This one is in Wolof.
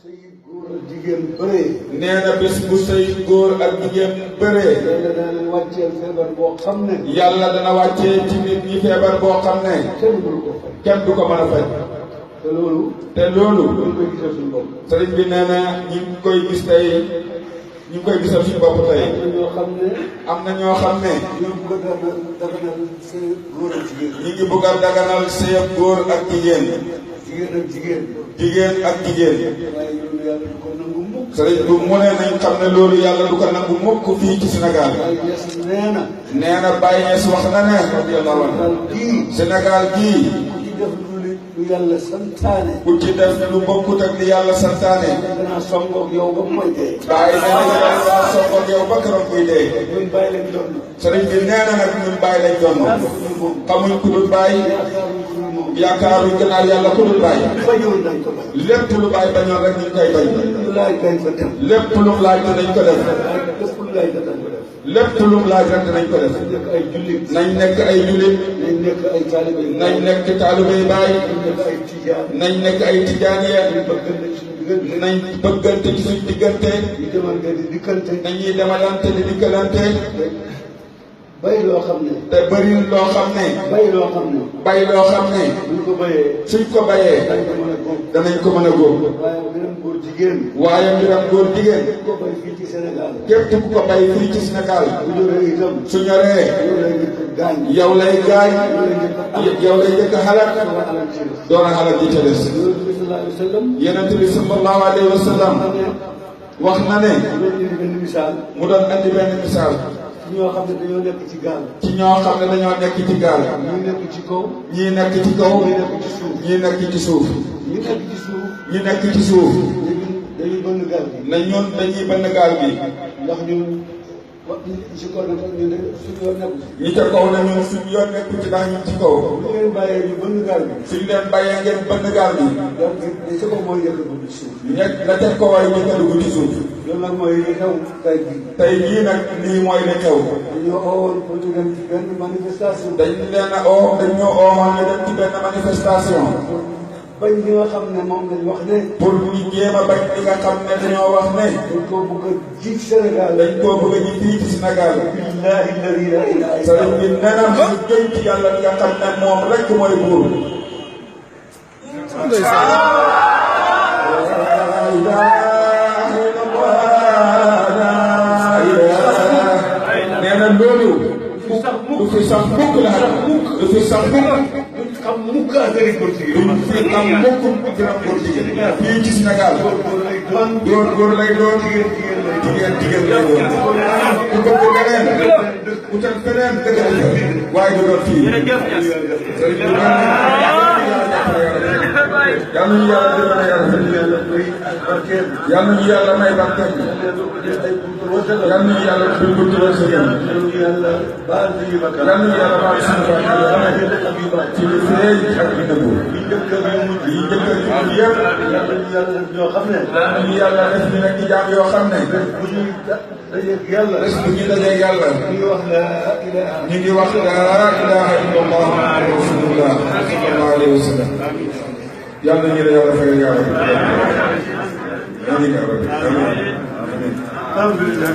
sëy góor ak jigéen bëree. nee na bis bu sëy góor ak jigéen bëree. yàlla dana wàcceel feebar boo xam ne. yàlla dana wàccee ci nit ñi feebar boo xam ne. kenn du ko faj. kenn du ko mën a faj. te loolu. ñu koy gisal suñu bopp. sëriñ bi nee na ñu ngi koy gis tey ñu ngi koy gisal suñu bopp tey. am na ñoo xam ne. am na ñoo xam ne. ñu ngi bëgg a daganal sëy góor ak jigéen. ñu ngi bëgg a daganal sëy góor ak jigéen. jigéen ak jigéen. jigéen ak jigéen. waaye loolu yàlla du ko nangu mukk. sëriñ bi mu ne nañ xam ne loolu yàlla du ko nangu mukk fii ci Sénégal. waaye Niass nee na. nee na Baye Niass wax na ne. radiyallahu anhu Sénégal gii. ku ci def lu yàlla santaane. ku ci def lu bokkut ak li yàlla santaane. danaa songoog yow ba mooy dee. Baye nee na yàlla songoog yow ba keroog kuy dee. ñun bàyyi lañ doon. sëriñ bi nee na nag ñun Baye lañ doon. xamuñ ku dul Baye. yaakaaruñ gannaaw yàlla ku dul Baye. bañoon nañ ko bañ. lépp lu Baye bañoon rek ñu koy bañ. lu laaj dañ ko def. lépp lu mu laaj dinañ ko def. lépp lu laaj dañ ko def. lépp lu mu laaj rek dinañ ko def. nañ nekk ay jullit. nañ nekk ay jullit. nañ nekk ay taalibe. nañ nekk taalibe Baye. nañ nekk ay tijaan. nañ nekk ay tijaaniya. nañ bëggante ci suñ diggante. di demante di dikkante. nañuy demalante di dikkalante. bay loo xam ne. te bëri loo xam ne. bay loo xam ne. bay loo xam ne. buñ ko bayee. suñ ko bayee. dañ ko mën a góob. danañ ko mën a góob. waaye mbiram góor jigéen. waaye mbiram góor jigéen. ko bay fii ci Sénégal. képp ku ko bay fii ci Sénégal. bu ñoree itam. su ñoree. yow lay njëkk a gaañ. yow lay gaañ. yow lay njëkk a xalaat. door a xalaat ji ca des. Yonent bi sallallahu alayhi wa sallam. wax na ne. mu doon andi benn misaal. ci ñoo xam ne dañoo nekk ci gaal. ci ñoo xam ne dañoo nekk ci gaal. ñii nekk ci kaw. ñii nekk ci kaw. ñii nekk ci suuf. ñii nekk ci suuf. ñii nekk ci suuf. ñi nekk ci suuf. dañuy bënn gaal gi. na ñun dañuy bënn gaal gi. ndax ñun ci kaw nag ñu ne suñu yoon nekk. ñi ca kaw na ñun suñu yoon nekk ci ndax ñu ci kaw. bu ñu leen bàyyee ñu bënn gaal gi. suñu leen bàyyee ngeen bënn gaal gi. donc li ca kaw mooy yëkk bu ci suuf. nekk la ca kaw ay njëkk a dugg ci suuf. loolu nag mooy li xew tey jii. tey jii nag lii mooy li xew. dañoo oowoon pour ñu dem ci benn manifestation. dañ leen a oo dañoo oowoon ñu dem ci benn manifestation. bañ li nga xam ne moom lañ wax ne. pour ñu jéem a bañ li nga xam ne dañoo wax ne. dañ koo bëgg a ji Sénégal. dañ koo bëgg a ji fii ci Sénégal. billaahi alladi laa ilaaha illa sëriñ bi nee na ñu jëm ci yàlla li nga xam ne moom rek mooy buur. nee na loolu. du fi sax mukk la du fi sax mukk. xam mukk affaire yi góor jigéen. duñ fi am mukk jërëm góor jigéen. fii ci Sénégal. góor lay doon. jigéen lay doon. ku bëgg leneen. utal feneen dëgg la. waaye du doon fii. sëriñ bi yal nañu yàlla dimbali yal nañu yàlla may barkeel. yal nañu yàlla ubbil buntu wërsëgam. yal nañu yàlla baal suñu barkeel ci li feeñ ak li nëbbu. yi njëkk a ñu yëpp. yal nañu yàlla def ñu nekk jaam yoo xam ne. bés bu ñu dajee yàlla. ñu ngi wax laa ilaaha illallah rasulullah sallallahu alayhi wa sallam. yàlla nañu la yàlla fayal yàlla. amiin yaa rabbi amiin. alhamdulillah.